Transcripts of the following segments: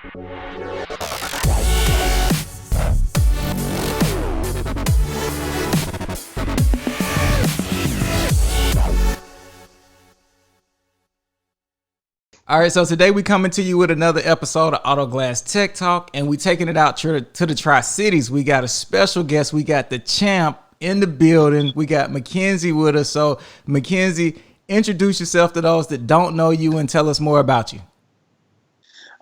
All right, so today we coming to you with another episode of Auto Glass Tech Talk, and we taking it out to the Tri-Cities. We got a special guest. We got the champ in the building. We got Mackenzie with us. So, Mackenzie, introduce yourself to those that don't know you and tell us more about you.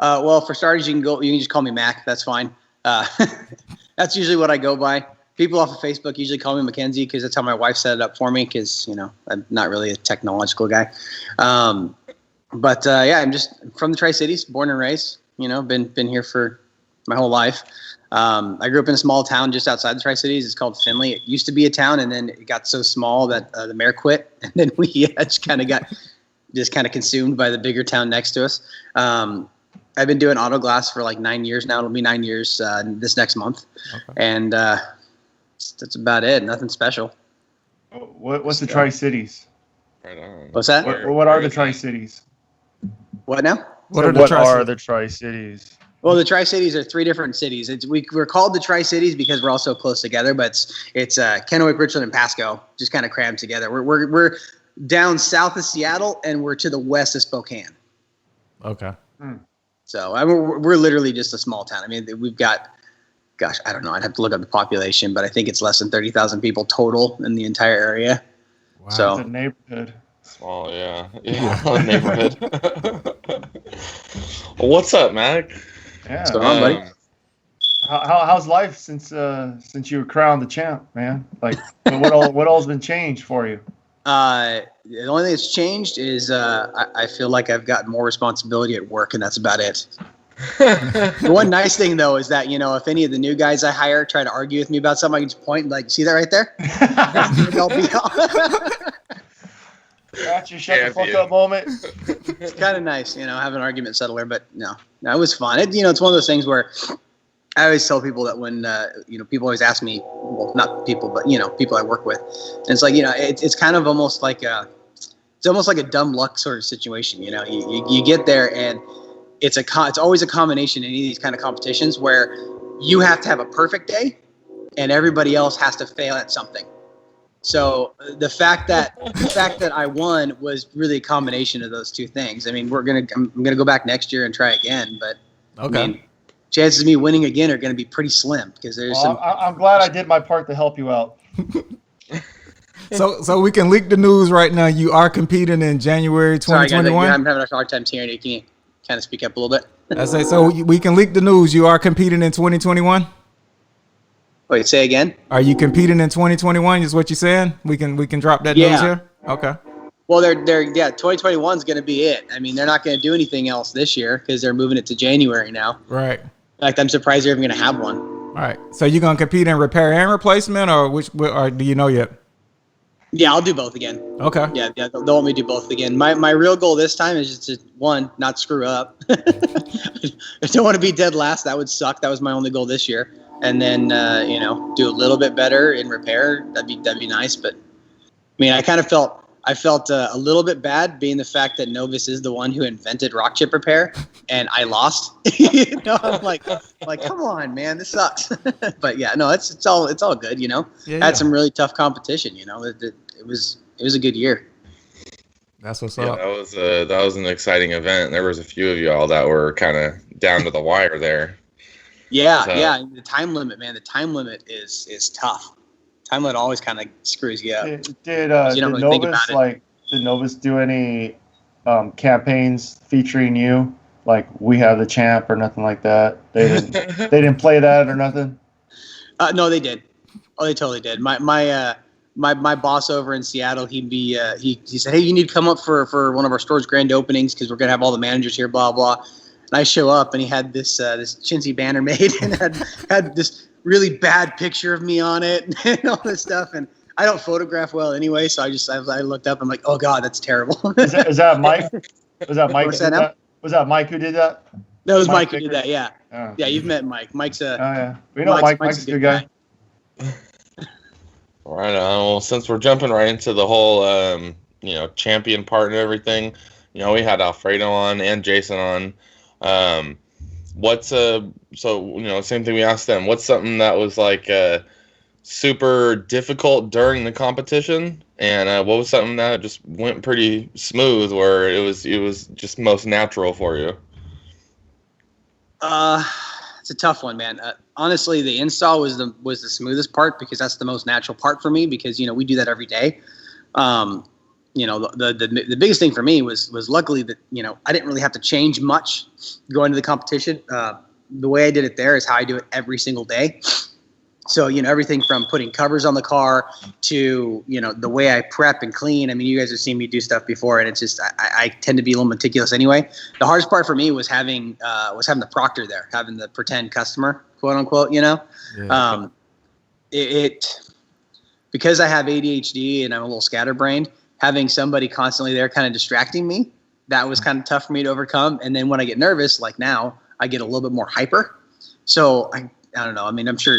Well, for starters, you can just call me Mac. That's fine. That's usually what I go by. People off of Facebook usually call me Mackenzie because that's how my wife set it up for me. Because I'm not really a technological guy. But I'm just from the Tri-Cities, born and raised. Been here for my whole life. I grew up in a small town just outside the Tri-Cities. It's called Findlay. It used to be a town, and then it got so small that the mayor quit, and then we just kind of consumed by the bigger town next to us. I've been doing auto glass for like 9 years now. It'll be 9 years this next month, okay. And that's about it. Nothing special. What's the Tri-Cities? Right on. What's that? What are the Tri-Cities? What now? What are the Tri-Cities? Well, the Tri-Cities are 3 different cities. We're called the Tri-Cities because we're all so close together, but it's Kennewick, Richland, and Pasco, just kind of crammed together. We're down south of Seattle, and we're to the west of Spokane. Okay. So we're literally just a small town. I mean, we've got, gosh, I don't know. I'd have to look up the population, but I think it's less than 30,000 people total in the entire area. Wow. So it's a neighborhood. Small, yeah, neighborhood. Well, what's up, Mac? Yeah. What's going on, buddy? How's life since you were crowned the champ, man? Like, what all's been changed for you? The only thing that's changed is I feel like I've got more responsibility at work, and that's about it. The one nice thing, though, is that, if any of the new guys I hire try to argue with me about something, I can just point and like, see that right there? That's your shut the fuck up moment. It's kind of nice, have an argument settler, but no, it was fun. It's one of those things where I always tell people that when, people always ask me, well, not people, but, people I work with. And it's like, it's kind of almost like it's almost like a dumb luck sort of situation. You get there and it's always a combination in any of these kind of competitions where you have to have a perfect day and everybody else has to fail at something. So the fact that I won was really a combination of those two things. I mean, I'm gonna go back next year and try again, but okay. I mean, chances of me winning again are going to be pretty slim because there's some. I'm glad I did my part to help you out. So we can leak the news right now. You are competing in January 2021. Sorry, guys, I'm having a hard time hearing you. Can you kind of speak up a little bit? I say so. We can leak the news. You are competing in 2021. Wait, say again. Are you competing in 2021? Is what you're saying? We can drop that news here. Okay. Well, 2021 is going to be it. I mean, they're not going to do anything else this year because they're moving it to January now. Right. In fact, I'm surprised they're even going to have one. All right. So you're going to compete in repair and replacement, or do you know yet? Yeah, I'll do both again. Okay. Yeah, they'll want me to do both again. My real goal this time is just to, not screw up. I don't want to be dead last. That would suck. That was my only goal this year. And then, do a little bit better in repair. That'd be nice. But, I mean, I felt a little bit bad being the fact that Novus is the one who invented rock chip repair, and I lost. I'm like, come on, man, this sucks. But yeah, no, it's all good. Yeah. Had some really tough competition. It was a good year. That's what's up. That was an exciting event. There was a few of y'all that were kind of down to the wire there. Yeah, yeah. The time limit, man. The time limit is tough. Time limit always kind of screws you up. Did Novus do any campaigns featuring you, like "We Have the Champ" or nothing like that? They didn't play that or nothing. No, they did. Oh, they totally did. My boss over in Seattle, he said, "Hey, you need to come up for one of our store's grand openings because we're gonna have all the managers here." Blah blah. And I show up and he had this chintzy banner made and had this really bad picture of me on it and all this stuff. And I don't photograph well anyway, so I looked up. I'm like, oh god, that's terrible. Is that Mike? Was that Mike? Was that Mike who did that? That was Mike who did that. Yeah, yeah. You've met Mike. Mike's a. Oh yeah, we know Mike's a good guy. All right. Well, since we're jumping right into the whole, champion part and everything, we had Alfredo on and Jason on. what's same thing we asked them. What's something that was like super difficult during the competition, and what was something that just went pretty smooth, where it was just most natural for you? It's a tough one, man. Honestly, the install was the smoothest part because that's the most natural part for me because we do that every day. The biggest thing for me was luckily that I didn't really have to change much going to the competition. The way I did it there is how I do it every single day. So everything from putting covers on the car to the way I prep and clean. I mean, you guys have seen me do stuff before, and it's just I tend to be a little meticulous anyway. The hardest part for me was having the proctor there, having the pretend customer, quote unquote. Yeah. Because I have ADHD and I'm a little scatterbrained. Having somebody constantly there kind of distracting me, that was kind of tough for me to overcome. And then when I get nervous, like now, I get a little bit more hyper. So I don't know. I mean, I'm sure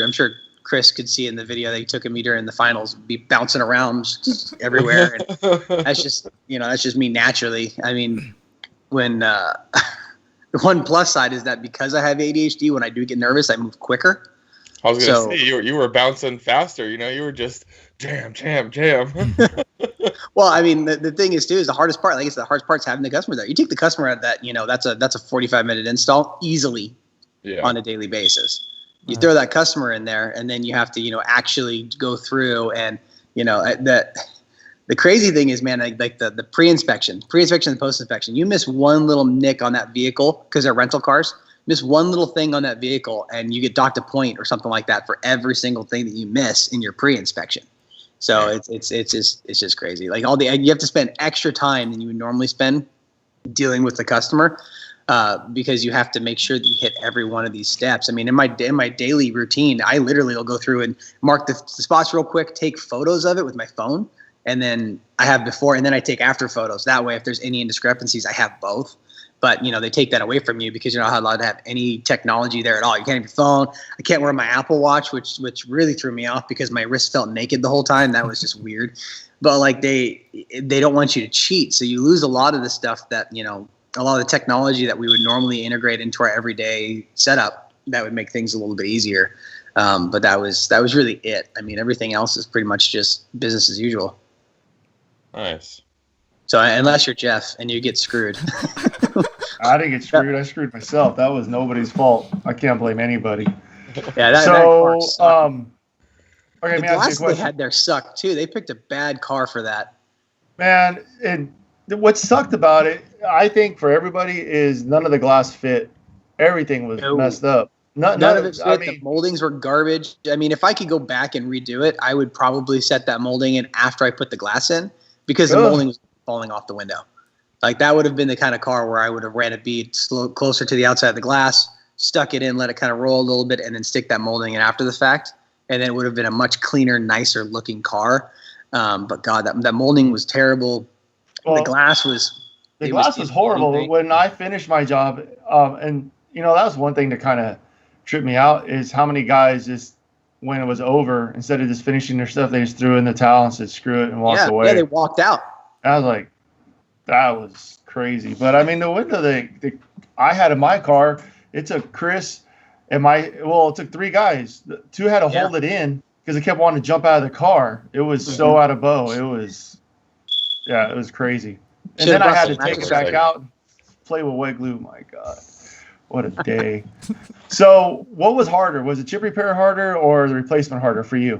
Chris could see in the video that he took of me during the finals, be bouncing around everywhere. And that's just me naturally. I mean, when the one plus side is that because I have ADHD, when I do get nervous, I move quicker. I was going to say, you were bouncing faster. You were just jam. Well, I mean, the thing is too is the hardest part. Like I said, the hardest part's having the customer there. You take the customer out of that, that's a 45-minute install easily on a daily basis. You throw that customer in there, and then you have to, actually go through and, the crazy thing is, man, like the pre-inspection and post-inspection, you miss one little nick on that vehicle because they're rental cars. Miss one little thing on that vehicle, and you get docked a point or something like that for every single thing that you miss in your pre-inspection. So it's just crazy. Like you have to spend extra time than you would normally spend dealing with the customer. Because you have to make sure that you hit every one of these steps. I mean, in my daily routine, I literally will go through and mark the spots real quick, take photos of it with my phone, and then I have before and then I take after photos. That way, if there's any indiscrepancies, I have both. But they take that away from you because you're not allowed to have any technology there at all. You can't have your phone. I can't wear my Apple Watch, which really threw me off because my wrist felt naked the whole time. That was just weird. But like they don't want you to cheat, so you lose a lot of the stuff that a lot of the technology that we would normally integrate into our everyday setup that would make things a little bit easier. But that was really it. I mean, everything else is pretty much just business as usual. Nice. So unless you're Jeff and you get screwed. I didn't get screwed. I screwed myself. That was nobody's fault. I can't blame anybody. Yeah. Okay, the man, glasses they had there sucked too. They picked a bad car for that. Man, and what sucked about it, I think, for everybody is none of the glass fit. Everything was messed up. None of it fit. The moldings were garbage. I mean, if I could go back and redo it, I would probably set that molding in after I put the glass in because the molding was falling off the window. Like that would have been the kind of car where I would have ran a bead closer to the outside of the glass, stuck it in, let it kind of roll a little bit, and then stick that molding in after the fact. And then it would have been a much cleaner, nicer looking car. But God, that molding was terrible. Well, the glass was horrible. When I finished my job, and that was one thing that kind of tripped me out is how many guys just when it was over, instead of just finishing their stuff, they just threw in the towel and said screw it and walked away. Yeah, they walked out. I was like, that was crazy. But I mean, the window I had in my car, it took Chris and it took three guys. Two had to hold it in because they kept wanting to jump out of the car. It was so out of bow. It was crazy. And then I had to take it back out and play with wet glue. My God, what a day. So what was harder? Was the chip repair harder or the replacement harder for you?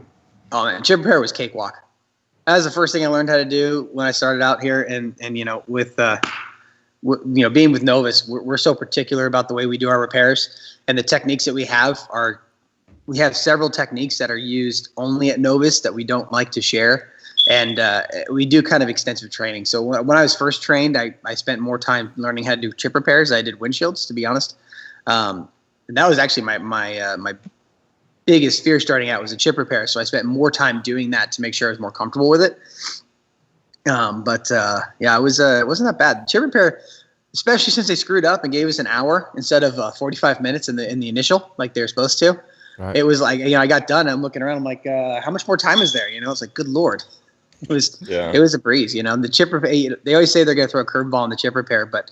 Oh, man, chip repair was cakewalk. That was the first thing I learned how to do when I started out here. And with being with Novus, we're so particular about the way we do our repairs. And the techniques that we have several techniques that are used only at Novus that we don't like to share. And we do kind of extensive training. So when I was first trained, I spent more time learning how to do chip repairs. I did windshields, to be honest. And that was actually my biggest fear starting out was a chip repair. So I spent more time doing that to make sure I was more comfortable with it. It wasn't that bad. Chip repair, especially since they screwed up and gave us an hour instead of 45 minutes in the initial, like they were supposed to. Right. It was like, I got done. I'm looking around. I'm like, how much more time is there? It's like, good Lord. It was a breeze. The chip repair, they always say they're going to throw a curveball in the chip repair, but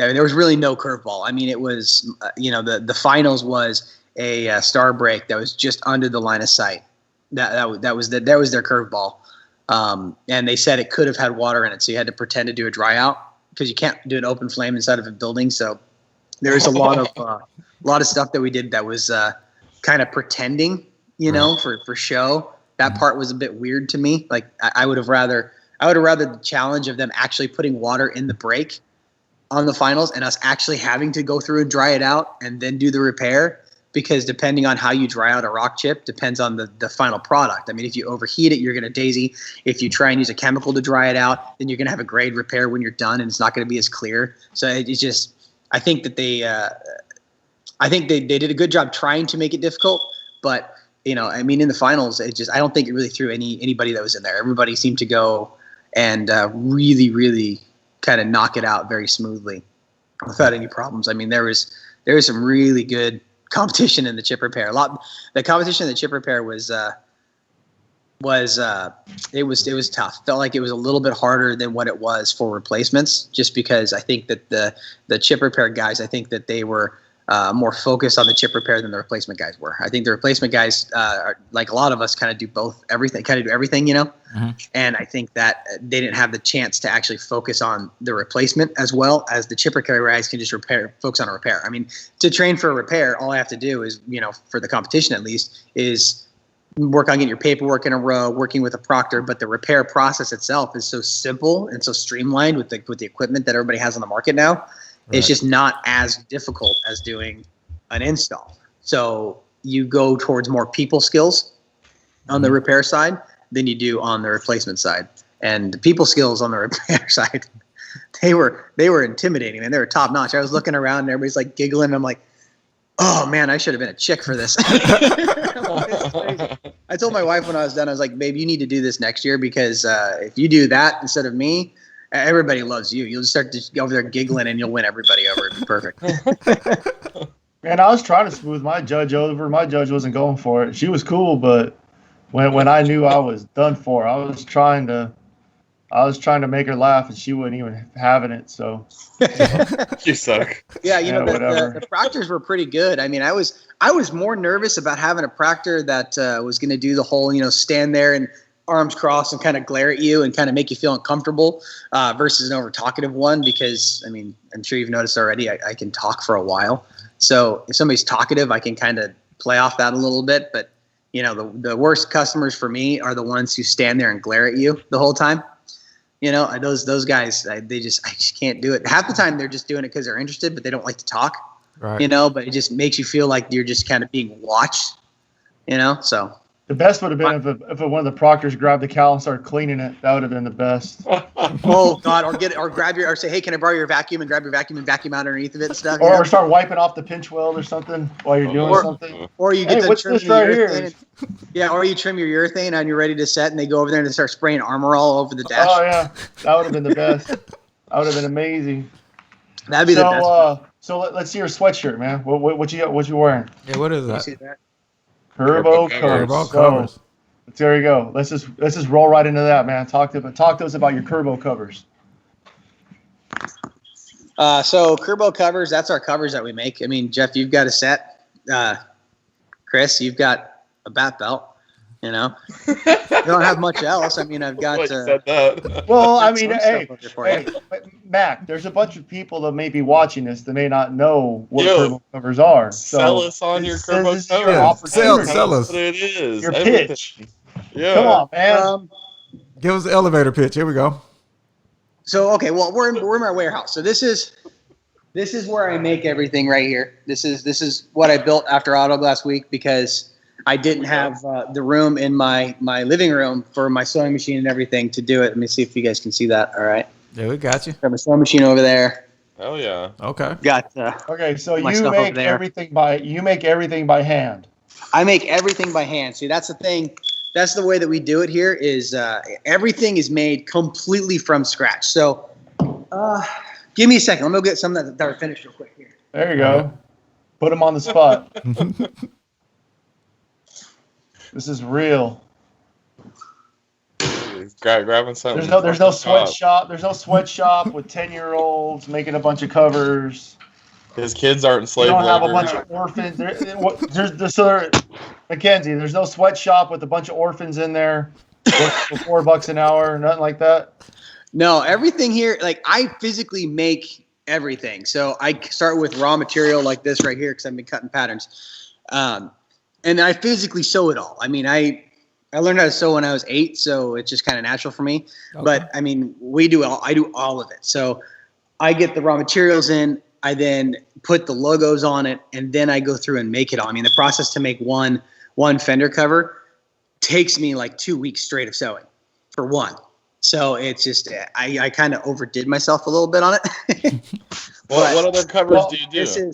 there was really no curveball. I mean, it was, the finals was a star break that was just under the line of sight. That was their curveball. And they said it could have had water in it, so you had to pretend to do a dry out because you can't do an open flame inside of a building. So there was a lot of stuff that we did that was kind of pretending, for show. That part was a bit weird to me. Like I would have rather the challenge of them actually putting water in the break on the finals and us actually having to go through and dry it out and then do the repair. Because depending on how you dry out a rock chip depends on the final product. I mean, if you overheat it, you're going to daisy. If you try and use a chemical to dry it out, then you're going to have a grade repair when you're done, and it's not going to be as clear. So it's just, I think that they did a good job trying to make it difficult. But in the finals, I don't think it really threw anybody that was in there. Everybody seemed to go and really, really kind of knock it out very smoothly without any problems. I mean, there was some really good competition in the chip repair. The competition in the chip repair was tough. Felt like it was a little bit harder than what it was for replacements, just because I think that the chip repair guys, I think that they were more focused on the chip repair than the replacement guys were. I think the replacement guys, are, like a lot of us, kind of do everything, Mm-hmm. And I think that they didn't have the chance to actually focus on the replacement as well as the chip repair guys can just focus on a repair. I mean, to train for a repair, all I have to do is, for the competition at least, is work on getting your paperwork in a row, working with a proctor. But the repair process itself is so simple and so streamlined with the equipment that everybody has on the market now. Right. It's just not as difficult as doing an install. So you go towards more people skills on the repair side than you do on the replacement side. And the people skills on the repair side, they were intimidating, and they were top notch. I was looking around and everybody's like giggling. And I'm like, oh man, I should have been a chick for this. I told my wife when I was done, I was like, babe, you need to do this next year, because if you do that instead of me, everybody loves you. You'll just start to go over there giggling and you'll win everybody over. It'll be perfect. Man, I was trying to smooth my judge over. My judge wasn't going for it. She was cool, but when I knew I was done for, I was trying to make her laugh, and she wasn't even having it. So you suck. Yeah, the proctors were pretty good. I mean, I was more nervous about having a proctor that was going to do the whole, stand there and arms crossed and kind of glare at you and kind of make you feel uncomfortable versus an over talkative one, because I mean, I'm sure you've noticed already, I can talk for a while. So if somebody's talkative, I can kind of play off that a little bit. But the worst customers for me are the ones who stand there and glare at you the whole time. Those guys, I just can't do it. Half the time they're just doing it because they're interested, but they don't like to talk. Right. But it just makes you feel like you're just kind of being watched. So the best would have been if one of the proctors grabbed the cowl and started cleaning it. That would have been the best. Oh God! Or say, hey, can I borrow your vacuum, and grab your vacuum and vacuum out underneath of it and stuff. Or start wiping off the pinch weld or something while you're doing something. Or you get to trim the urethane. Or you trim your urethane and you're ready to set, and they go over there and they start spraying Armor all over the dash. Oh yeah, that would have been the best. That would have been amazing. That'd be the best. So let's see your sweatshirt, man. What you got? What you wearing? Yeah, what is that? You see that? Curbow covers. Curbow covers. So, there you go. Let's just roll right into that, man. Talk to us about your Curbow covers. So Curbow covers, that's our covers that we make. I mean, Jeff, you've got a set. Chris, you've got a bat belt. You don't have much else. I mean, I've got. Well, I mean, hey, Mac, there's a bunch of people that may be watching this that may not know what Curbow covers are. So sell us on your Curbow covers. Sell us. What it is. Your pitch. Yeah. Come on, man. Give us the elevator pitch. Here we go. So okay, well we're in my warehouse. So this is where I make everything right here. This is what I built after Autoglass Week, because I didn't have the room in my living room for my sewing machine and everything to do it. Let me see if you guys can see that. All right. Yeah, we got you. Got my sewing machine over there. Oh yeah. Okay. Got. Okay, so you make everything by hand. I make everything by hand. See, that's the thing. That's the way that we do it here. Is everything is made completely from scratch. So, give me a second. Let me go get some that are finished real quick here. There you go. Put them on the spot. This is real. grabbing something. There's no sweatshop. There's no sweatshop with 10-year-olds making a bunch of covers. His kids aren't You slave don't have a labor. bunch of orphans. Mackenzie, there's no sweatshop with a bunch of orphans in there for $4 an hour, nothing like that. No, everything here, like I physically make everything. So I start with raw material like this right here because I've been cutting patterns. And I physically sew it all. I mean, I learned how to sew when I was 8, so it's just kind of natural for me. Okay. But I mean, I do all of it. So I get the raw materials in, I then put the logos on it, and then I go through and make it all. I mean, the process to make one fender cover takes me like 2 weeks straight of sewing for one. So it's just I kind of overdid myself a little bit on it. What other covers do you do?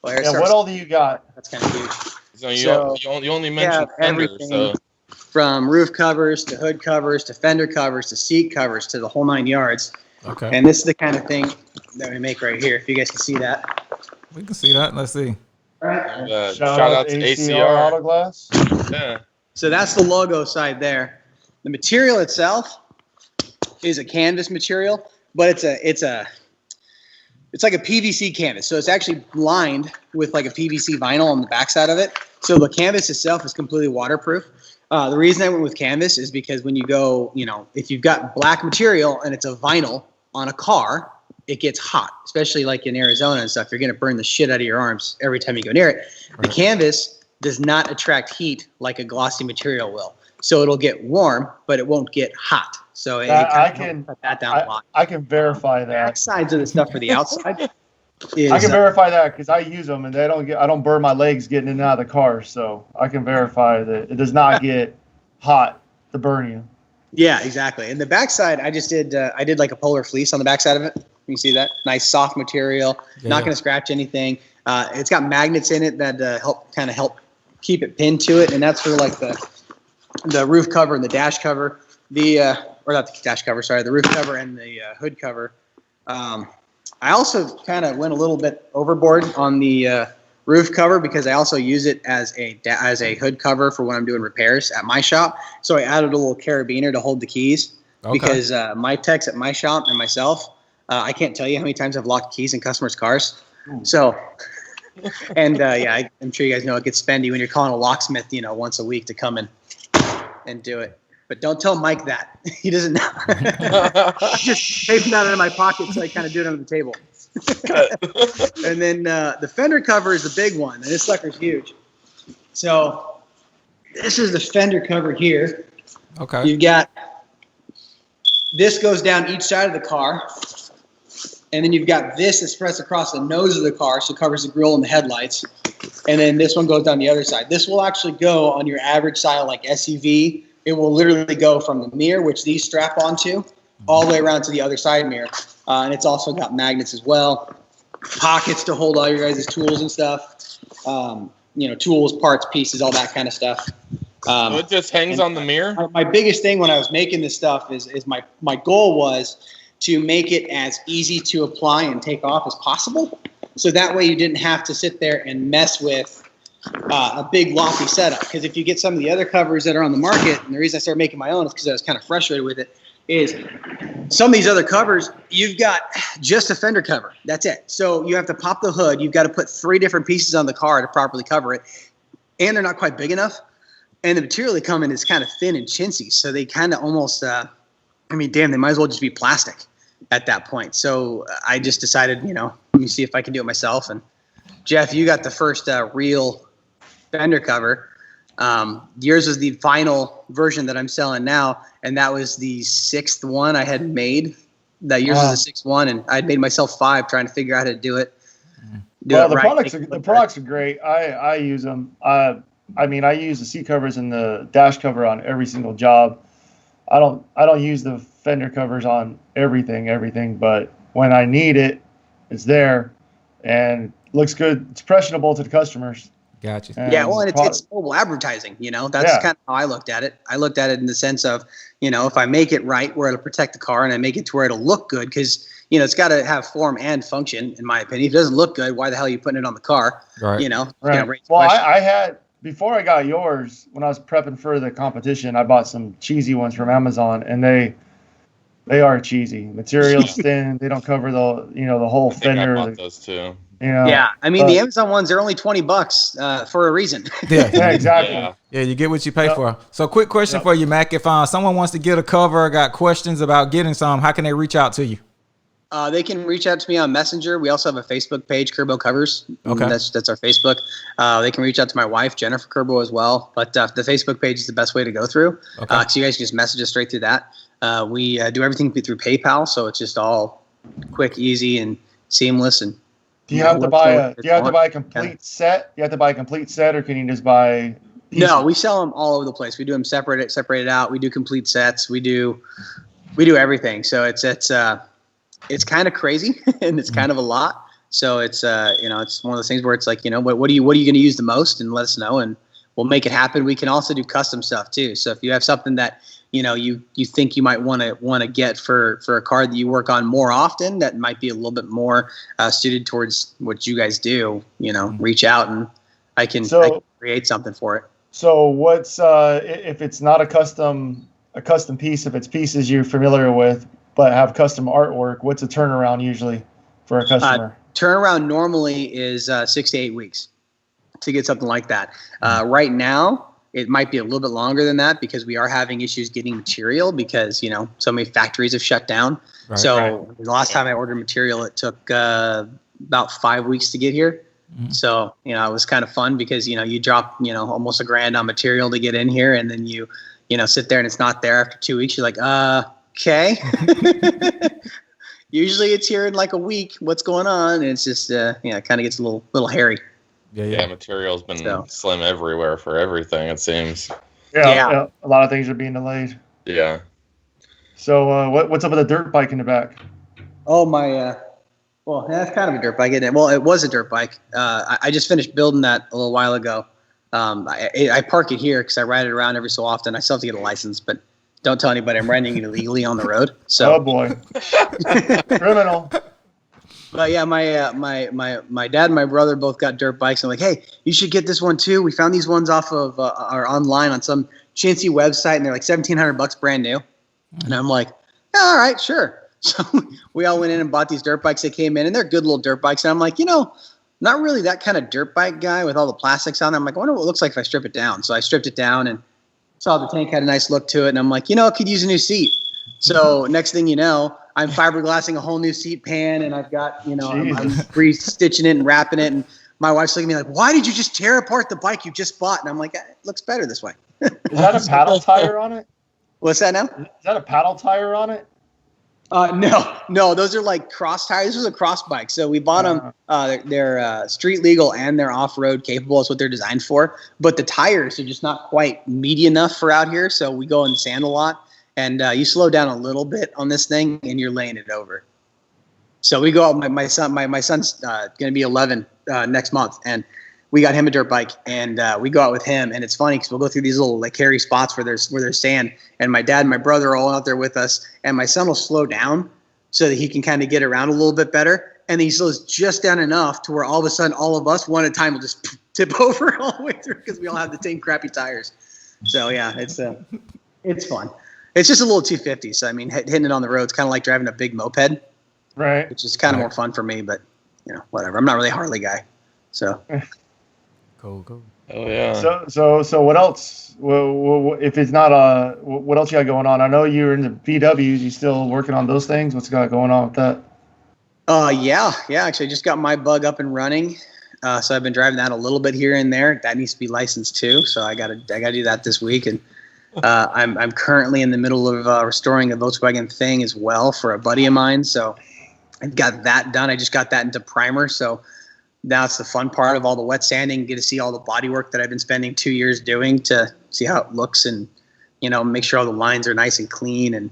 What all do you got? That's kind of huge. So you only mentioned fender, so from roof covers to hood covers to fender covers to seat covers to the whole 9 yards. Okay. And this is the kind of thing that we make right here. If you guys can see that. We can see that. Let's see. All right. Shout out to ACR Auto Glass. Yeah. So that's the logo side there. The material itself is a canvas material, but it's like a PVC canvas. So it's actually lined with like a PVC vinyl on the backside of it. So the canvas itself is completely waterproof. The reason I went with canvas is because when you go, if you've got black material and it's a vinyl on a car, it gets hot, especially like in Arizona and stuff. You're going to burn the shit out of your arms every time you go near it. Right. The canvas does not attract heat like a glossy material will. So it'll get warm, but it won't get hot. So I can cut that down a lot. I can verify that. Back sides of the stuff for the outside. I can verify that because I use them and I don't burn my legs getting in and out of the car. So I can verify that it does not get hot to burn you. Yeah, exactly. And the backside, I did like a polar fleece on the backside of it. You can see that nice soft material, not going to scratch anything. It's got magnets in it that help keep it pinned to it, and that's for like the roof cover and the dash cover, or not the dash cover, sorry, the roof cover and the hood cover. I also kind of went a little bit overboard on the roof cover because I also use it as a hood cover for when I'm doing repairs at my shop. So I added a little carabiner to hold the keys because my techs at my shop and myself, I can't tell you how many times I've locked keys in customers' cars. So, and I'm sure you guys know it gets spendy when you're calling a locksmith, once a week to come in and do it. But don't tell Mike that. He doesn't know. Just taking that out of my pocket so I kind of do it under the table. And then the fender cover is the big one, and this sucker's huge. So this is the fender cover here. Okay. You've got this goes down each side of the car, and then you've got this that spreads across the nose of the car, so it covers the grille and the headlights. And then this one goes down the other side. This will actually go on your average style like SUV. It will literally go from the mirror, which these strap onto, all the way around to the other side mirror. And it's also got magnets as well, pockets to hold all your guys' tools and stuff, tools, parts, pieces, all that kind of stuff. So it just hangs on the mirror? My biggest thing when I was making this stuff is my goal was to make it as easy to apply and take off as possible. So that way you didn't have to sit there and mess with a big loppy setup. Because if you get some of the other covers that are on the market, and the reason I started making my own is because I was kind of frustrated with it, is some of these other covers, you've got just a fender cover. That's it. So you have to pop the hood. You've got to put 3 different pieces on the car to properly cover it. And they're not quite big enough. And the material they come in is kind of thin and chintzy. So they kind of almost, they might as well just be plastic at that point. So I just decided, let me see if I can do it myself. And Jeff, you got the first real fender cover. Yours was the final version that I'm selling now, and that was the 6th one I had made. That yours was the 6th one, and I'd made myself 5 trying to figure out how to do it. The products are great. I use them. I use the seat covers and the dash cover on every single job. I don't use the fender covers on everything, but when I need it, it's there and looks good. It's impressionable to the customers. Gotcha. And it's mobile advertising, that's kind of how I looked at it. I looked at it in the sense of, if I make it right where it'll protect the car and I make it to where it'll look good, because, it's got to have form and function, in my opinion. If it doesn't look good, why the hell are you putting it on the car? Right. Right. Well, I before I got yours, when I was prepping for the competition, I bought some cheesy ones from Amazon, and they are cheesy. Material's thin. They don't cover the whole I think I fender. bought those too. Yeah, I mean the Amazon ones, they're only $20 for a reason. Yeah, exactly. Yeah. Yeah, you get what you pay Yep. for. So, quick question Yep. for you, Mac. If someone wants to get a cover or got questions about getting some, how can they reach out to you? They can reach out to me on Messenger. We also have a Facebook page, Curbow Covers. Okay. That's our Facebook. They can reach out to my wife, Jennifer Curbow, as well. But the Facebook page is the best way to go through. Okay. So you guys can just message us straight through that. We do everything through PayPal, so it's just all quick, easy, and seamless. And Do you have to buy a complete set? You have to buy a complete set, or can you just buy pieces? No, we sell them all over the place. We do them separated out. We do complete sets. We do everything. So it's kind of crazy and it's kind of a lot. So it's it's one of those things where it's like, what are you going to use the most, and let us know and we'll make it happen. We can also do custom stuff too. So if you have something that you think you might want to get for a car that you work on more often, that might be a little bit more suited towards what you guys do, reach out and I can create something for it. So what's if it's not a custom piece, if it's pieces you're familiar with but have custom artwork, what's a turnaround usually for a customer? Turnaround normally is 6 to 8 weeks to get something like that. Right now, it might be a little bit longer than that because we are having issues getting material because, so many factories have shut down. Right, so the last time I ordered material, it took about 5 weeks to get here. Mm-hmm. So, it was kind of fun because, you drop, almost $1,000 on material to get in here, and then you sit there and it's not there after 2 weeks. You're like, okay. Usually it's here in like a week. What's going on? And it's just, it kind of gets a little hairy. Yeah, material's been slim everywhere for everything, it seems. Yeah. A lot of things are being delayed. Yeah. So what's up with the dirt bike in the back? Oh, my that's kind of a dirt bike, isn't it? Well, it was a dirt bike. I just finished building that a little while ago. I park it here because I ride it around every so often. I still have to get a license, but don't tell anybody I'm renting it illegally on the road. So. Oh boy, criminal. But yeah, my dad and my brother both got dirt bikes. I'm like, hey, you should get this one too. We found these ones off of our online on some chintzy website, and they're like $1,700 brand new. And I'm like, yeah, all right, sure. So we all went in and bought these dirt bikes. They came in, and they're good little dirt bikes. And I'm like, not really that kind of dirt bike guy with all the plastics on there. I'm like, I wonder what it looks like if I strip it down. So I stripped it down and saw the tank had a nice look to it. And I'm like, it could use a new seat. So next thing you know, I'm fiberglassing a whole new seat pan, and I've got, I'm re-stitching it and wrapping it. And my wife's looking at me like, why did you just tear apart the bike you just bought? And I'm like, it looks better this way. Is that a paddle tire on it? What's that now? Is that a paddle tire on it? No, those are like cross tires. This was a cross bike. So we bought them. They're street legal and they're off-road capable. That's what they're designed for. But the tires are just not quite meaty enough for out here. So we go and sand a lot. And you slow down a little bit on this thing, and you're laying it over. So we go out. My son's going to be 11 next month, and we got him a dirt bike, and we go out with him. And it's funny because we'll go through these little like hairy spots where there's sand, and my dad and my brother are all out there with us, and my son will slow down so that he can kind of get around a little bit better. And he slows just down enough to where all of a sudden, all of us one at a time will just tip over all the way through because we all have the same crappy tires. So yeah, it's fun. It's just a little 250, so I mean, hitting it on the road is kind of like driving a big moped, right? Which is kind of more fun for me, but whatever. I'm not really a Harley guy, so. Cool. Oh yeah. So what else? Well, if it's not what else you got going on? I know you're in the VWs. You still working on those things? What's got going on with that? Yeah. Actually, I just got my bug up and running. So I've been driving that a little bit here and there. That needs to be licensed too, so I gotta do that this week. And I'm currently in the middle of restoring a Volkswagen Thing as well for a buddy of mine. So I've got that done. I just got that into primer. So now it's the fun part of all the wet sanding. Get to see all the body work that I've been spending 2 years doing to see how it looks and, make sure all the lines are nice and clean and,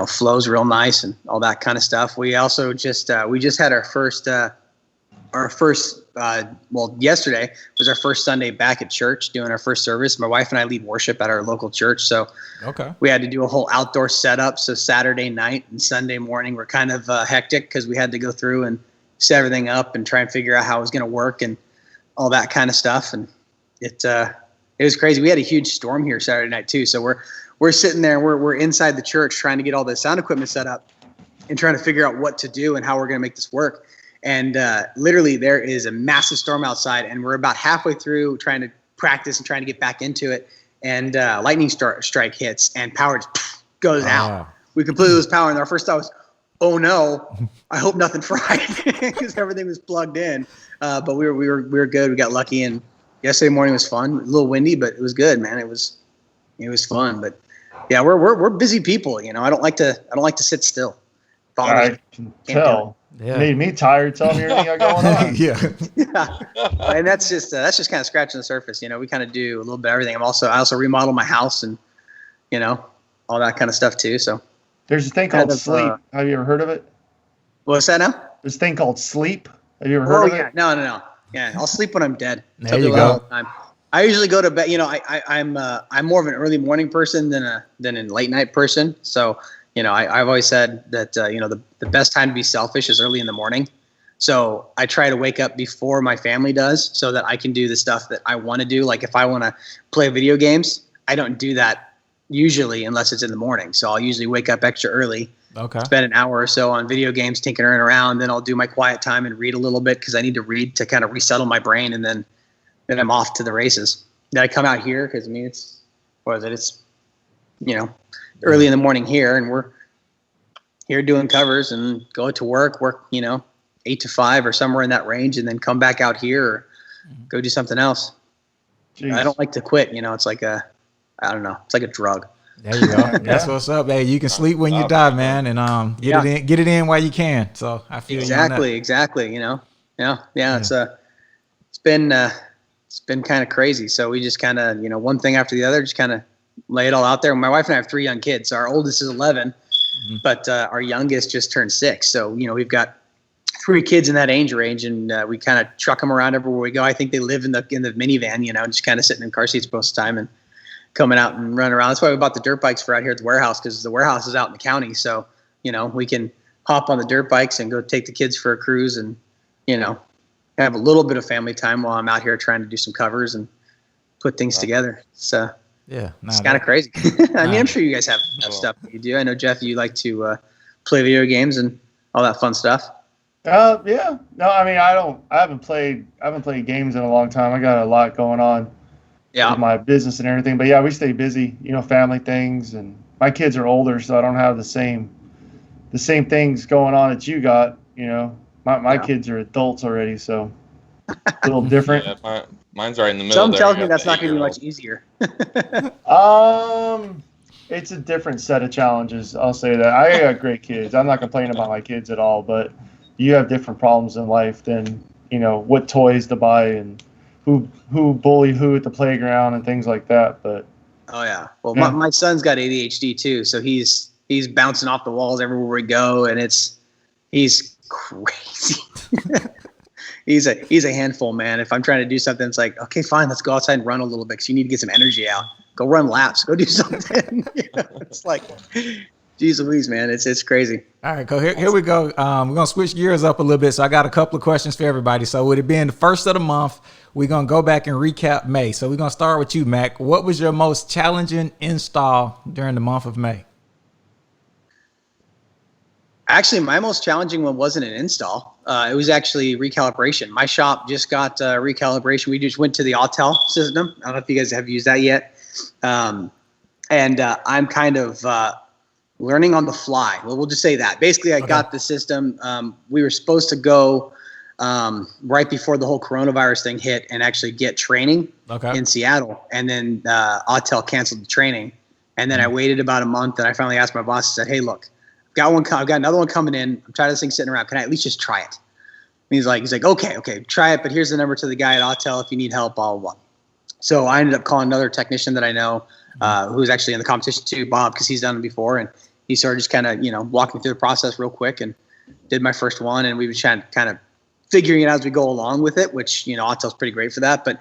flows real nice and all that kind of stuff. We also just had our first yesterday was our first Sunday back at church doing our first service. My wife and I lead worship at our local church. So we had to do a whole outdoor setup. So Saturday night and Sunday morning were kind of hectic because we had to go through and set everything up and try and figure out how it was going to work and all that kind of stuff. And it was crazy. We had a huge storm here Saturday night too. So we're sitting there, and we're inside the church trying to get all the sound equipment set up and trying to figure out what to do and how we're going to make this work. And literally there is a massive storm outside, and we're about halfway through trying to practice and trying to get back into it. And lightning strike hits, and power just goes out. We completely lose power, and our first thought was, oh no, I hope nothing fried, because everything was plugged in. But we were good. We got lucky, and yesterday morning was fun. A little windy, but it was good, man. It was fun. But yeah, we're busy people. I don't like to sit still. I can tell. Yeah. Made me tired telling me everything I got going on. Yeah. And that's just kind of scratching the surface. We kind of do a little bit of everything. I also remodel my house and, all that kind of stuff too. So there's a thing called sleep. Have you ever heard of it? What's that now? There's a thing called sleep. Have you ever heard of it? No. Yeah. I'll sleep when I'm dead. There you go. All the time. I usually go to bed. I'm more of an early morning person than a late night person. So, I've always said that, the best time to be selfish is early in the morning. So I try to wake up before my family does so that I can do the stuff that I want to do. Like if I want to play video games, I don't do that usually unless it's in the morning. So I'll usually wake up extra early, spend an hour or so on video games, tinkering around. Then I'll do my quiet time and read a little bit because I need to read to kind of resettle my brain. And then I'm off to the races. Then I come out here because, it's, early in the morning here, and we're here doing covers and go to work, 8 to 5 or somewhere in that range, and then come back out here or go do something else. Jeez. I don't like to quit. It's like I don't know. It's like a drug. There you go. That's what's up, man. You can sleep when you die, man, and get it in while you can. So I feel exactly. Yeah. It's been kind of crazy. So we just kind of one thing after the other, just kind of lay it all out there. My wife and I have 3 young kids. So our oldest is 11, but our youngest just turned 6. So we've got 3 kids in that age range, and we kind of truck them around everywhere we go. I think they live in the minivan, just kind of sitting in car seats most of the time and coming out and running around. That's why we bought the dirt bikes for out here at the warehouse, because the warehouse is out in the county. So we can hop on the dirt bikes and go take the kids for a cruise, and have a little bit of family time while I'm out here trying to do some covers and put things together. So it's kind of crazy. I'm sure you guys have stuff that you do. I know, Jeff, you like to play video games and all that fun stuff. Yeah. No, I haven't played games in a long time. I got a lot going on with my business and everything. But yeah, we stay busy, family things, and my kids are older, so I don't have the same things going on that you got. My kids are adults already, so a little different. Yeah, mine's right in the middle. Some tells me that's not going to be much easier. It's a different set of challenges. I'll say that. I got great kids. I'm not complaining about my kids at all, but you have different problems in life than, what toys to buy and who bullied who at the playground and things like that. But well, my son's got ADHD too, so he's bouncing off the walls everywhere we go, and he's crazy. He's a handful, man. If I'm trying to do something, it's like, okay, fine, let's go outside and run a little bit because you need to get some energy out. Go run laps. Go do something. It's like, geez Louise, man. It's crazy. All right, here we go. We're going to switch gears up a little bit. So I got a couple of questions for everybody. So with it being the first of the month, we're going to go back and recap May. So we're going to start with you, Mac. What was your most challenging install during the month of May? Actually, my most challenging one wasn't an install. It was actually recalibration. My shop just got recalibration. We just went to the Autel system. I don't know if you guys have used that yet. And I'm kind of learning on the fly. Well, we'll just say that. Basically, I got the system. We were supposed to go right before the whole coronavirus thing hit and actually get training in Seattle. And then Autel canceled the training. And then I waited about a month, and I finally asked my boss, I said, hey, look, I've got another one coming in. I'm tired of this thing sitting around. Can I at least just try it? And he's like, okay, try it. But here's the number to the guy at Autel if you need help, blah, blah, blah. So I ended up calling another technician that I know who's actually in the competition too, Bob, because he's done it before. And he started just kind of, walking through the process real quick and did my first one. And we were trying kind of figuring it out as we go along with it, which, Autel's pretty great for that. But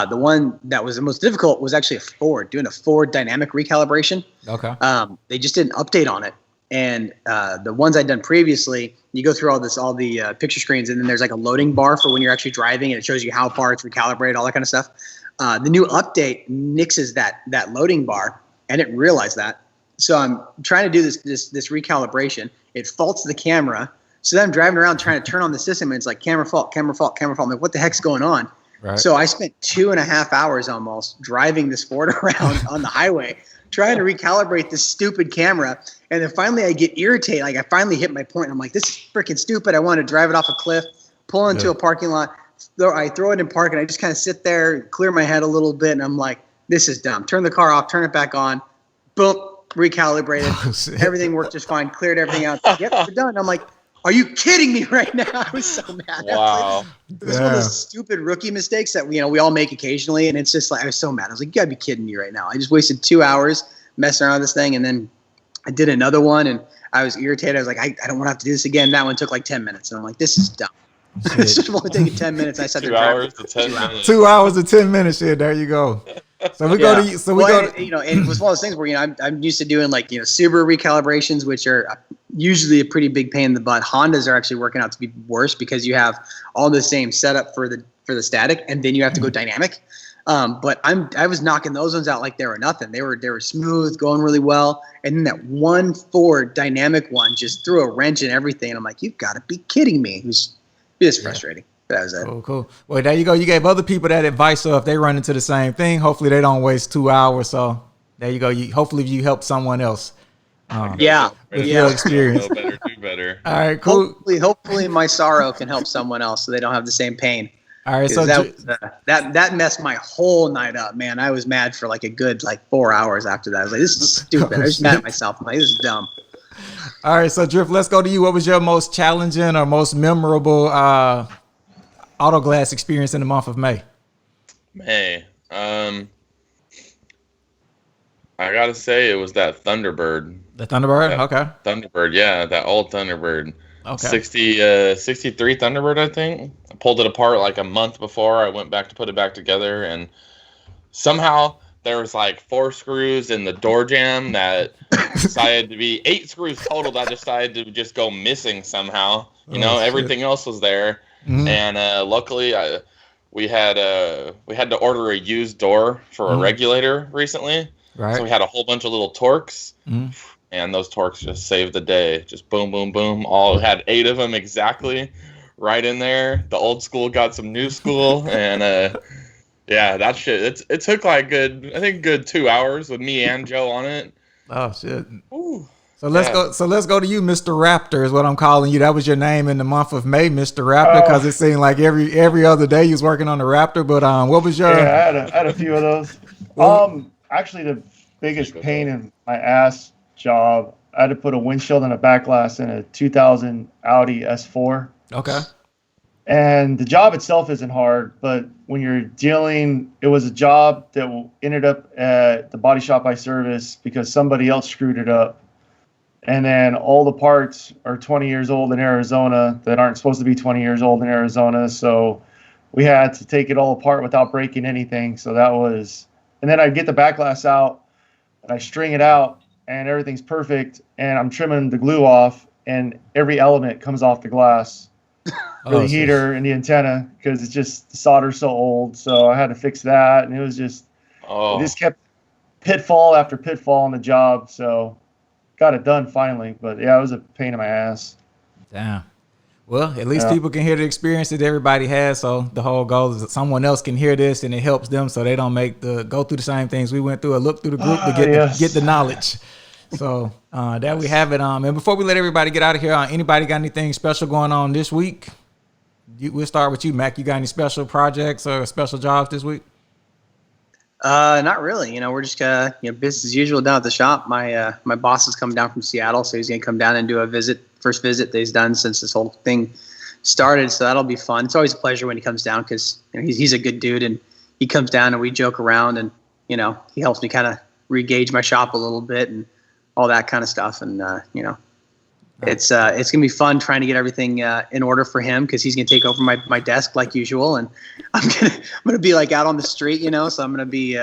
the one that was the most difficult was actually doing a Ford dynamic recalibration. Okay. They just did an update on it. And the ones I'd done previously, you go through all the picture screens, and then there's like a loading bar for when you're actually driving, and it shows you how far it's recalibrated, all that kind of stuff. The new update nixes that loading bar. I didn't realize that. So I'm trying to do this recalibration. It faults the camera. So then I'm driving around trying to turn on the system, and it's like camera fault, camera fault, camera fault. I'm like, what the heck's going on? Right. So I spent 2.5 hours almost driving this Ford around on the highway, trying to recalibrate this stupid camera. And then finally I get irritated. Like I finally hit my point. I'm like, this is freaking stupid. I want to drive it off a cliff, pull into a parking lot. I throw it in park, and I just kind of sit there, clear my head a little bit. And I'm like, this is dumb. Turn the car off, turn it back on. Boom, recalibrated. Everything worked just fine. Cleared everything out. Yep, we're done. I'm like, are you kidding me right now? I was so mad. Wow. It was one of those stupid rookie mistakes that we all make occasionally, and it's just like I was so mad. I was like, you gotta be kidding me right now. I just wasted 2 hours messing around with this thing, and then I did another one, and I was irritated. I was like, I don't want to have to do this again. That one took like 10 minutes, and I'm like, this is dumb. This is only taking 10 minutes. I sat there 2 hours to 10 minutes. 2 hours to 10 minutes. Yeah, there you go. So we go to. So we go. And it was one of those things where I'm used to doing like Subaru recalibrations, which are usually a pretty big pain in the butt. Hondas are actually working out to be worse because you have all the same setup for the static, and then you have to go dynamic. But I was knocking those ones out like they were nothing. They were smooth, going really well. And then that one Ford dynamic one just threw a wrench in everything. And I'm like, you've got to be kidding me. It was frustrating. That was it. Cool. Well, there you go. You gave other people that advice. So if they run into the same thing, hopefully they don't waste 2 hours. So there you go. Hopefully you help someone else. With your experience. Know better, do better. All right, cool. Hopefully my sorrow can help someone else so they don't have the same pain. All right, so that messed my whole night up, man. I was mad for like a good 4 hours after that. I was like, this is stupid. I was mad at myself. I'm like, this is dumb. All right, so Drift, let's go to you. What was your most challenging or most memorable auto glass experience in the month of May? I gotta say it was that Thunderbird. The Thunderbird? Okay. Thunderbird, yeah, that old Thunderbird. Okay. 63 Thunderbird, I think. I pulled it apart like a month before I went back to put it back together, and somehow there was 4 screws in the door jamb that decided to be 8 screws total that decided to just go missing somehow. Everything else was there, and luckily we had to order a used door for a regulator recently. Right. So we had a whole bunch of little Torx, and those Torx just saved the day. Just boom, boom, boom. All had 8 of them exactly right in there. The old school got some new school, and that shit. It took good 2 hours with me and Joe on it. Oh shit. Ooh. So let's go. So let's go to you, Mr. Raptor, is what I'm calling you. That was your name in the month of May, Mr. Raptor, because it seemed like every other day you was working on the Raptor. But what was your? Yeah, I had a few of those. Actually, the biggest pain in my ass job, I had to put a windshield and a back glass in a 2000 Audi S4. Okay. And the job itself isn't hard, but when you're dealing, it was a job that ended up at the body shop I service because somebody else screwed it up. And then all the parts are 20 years old in Arizona that aren't supposed to be 20 years old in Arizona. So we had to take it all apart without breaking anything. So that was, and then I'd get the back glass out and I string it out and everything's perfect. And I'm trimming the glue off and every element comes off the glass. For the heater and the antenna, because it's just the solder's so old. So I had to fix that, and it was just it just kept pitfall after pitfall on the job. So got it done finally, but yeah, it was a pain in my ass. Damn. Well, at least people can hear the experience that everybody has. So the whole goal is that someone else can hear this and it helps them, so they don't go through the same things we went through or look through the group to get the knowledge. So there we have it. And before we let everybody get out of here, anybody got anything special going on this week? We'll start with you, Mac. You got any special projects or special jobs this week? Not really. We're just business as usual down at the shop. My boss is coming down from Seattle, so he's gonna come down and do a first visit that he's done since this whole thing started. So that'll be fun. It's always a pleasure when he comes down because he's a good dude, and he comes down and we joke around, and he helps me kind of re-gauge my shop a little bit and all that kind of stuff. And it's gonna be fun trying to get everything in order for him because he's gonna take over my desk like usual, and I'm gonna be out on the street, so I'm gonna be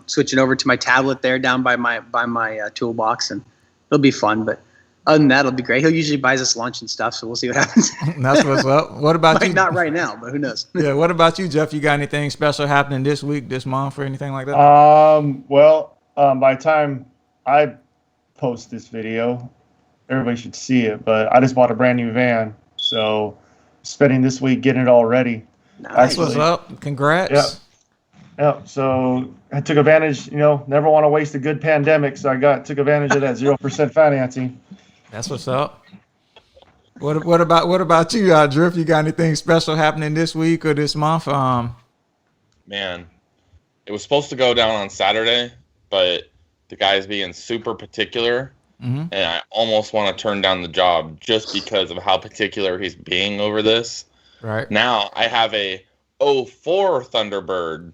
switching over to my tablet there down by my toolbox, and it'll be fun. But Other than that, it'll be great. He'll usually buys us lunch and stuff, so we'll see what happens. That's what's up. What about you? Not right now, but who knows? Yeah. What about you, Jeff? You got anything special happening this week, this month, or anything like that? By the time I post this video, everybody should see it. But I just bought a brand new van, so spending this week getting it all ready. Nice. That's what's up. Congrats. Yeah. So I took advantage. Never want to waste a good pandemic, so took advantage of that 0% financing. That's what's up. What about you, Drift? You got anything special happening this week or this month? Man, it was supposed to go down on Saturday, but the guy's being super particular, and I almost want to turn down the job just because of how particular he's being over this. Right. Now I have a 04 Thunderbird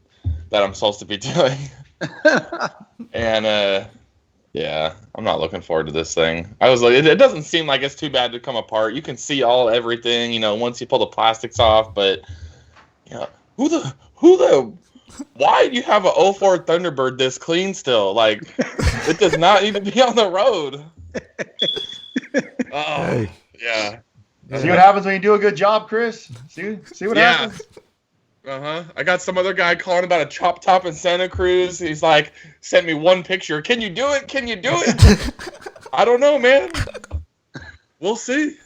that I'm supposed to be doing. And yeah, I'm not looking forward to this thing. I was like, it doesn't seem like it's too bad to come apart. You can see everything, once you pull the plastics off, but who the why do you have a 04 Thunderbird this clean still? Like, it does not need to be on the road. Oh, hey. Yeah. See what happens when you do a good job, Chris? See what happens? I got some other guy calling about a chop top in Santa Cruz. He's like, sent me one picture. Can you do it? Can you do it? I don't know, man. We'll see.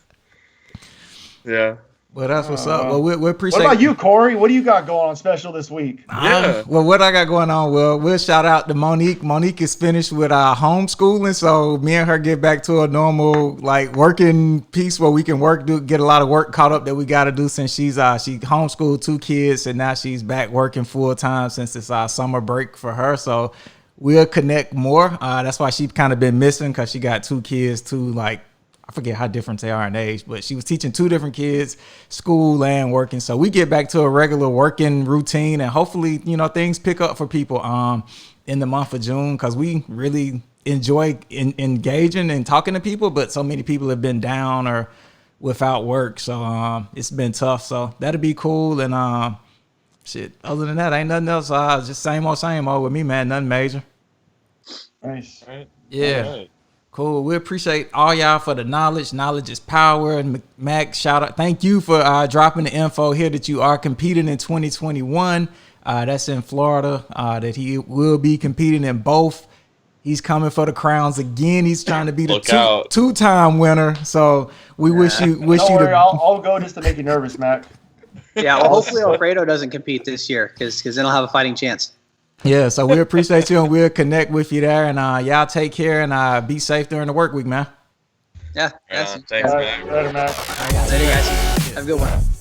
Yeah. Well, that's what's up. Well, we appreciate. What about you, Corey? What do you got going on special this week? Yeah. Well, what I got going on, we'll shout out to Monique. Monique is finished with homeschooling, so me and her get back to a normal working piece where we can get a lot of work caught up that we got to do since she homeschooled 2 kids and now she's back working full time since it's summer break for her. So we'll connect more. That's why she's kind of been missing because she got 2 kids, I forget how different they are in age, but she was teaching 2 different kids, school and working. So we get back to a regular working routine, and hopefully, things pick up for people in the month of June, because we really enjoy engaging and talking to people, but so many people have been down or without work. So it's been tough. So that'll be cool. And other than that, ain't nothing else. Just same old with me, man. Nothing major. Nice. Right. Yeah. All right. Cool. We appreciate all y'all for the knowledge. Knowledge is power. And Mac, shout out. Thank you for dropping the info here that you are competing in 2021. That's in Florida. That he will be competing in both. He's coming for the crowns again. He's trying to be the two-time winner. So we wish you. Don't worry, I'll go just to make you nervous, Mac. Yeah. Well, hopefully Alfredo doesn't compete this year because then he'll have a fighting chance. Yeah, so we appreciate you and we'll connect with you there. And y'all take care and be safe during the work week, man. Yeah. Thanks, man. Later, Mac. Later, guys. Have a good one.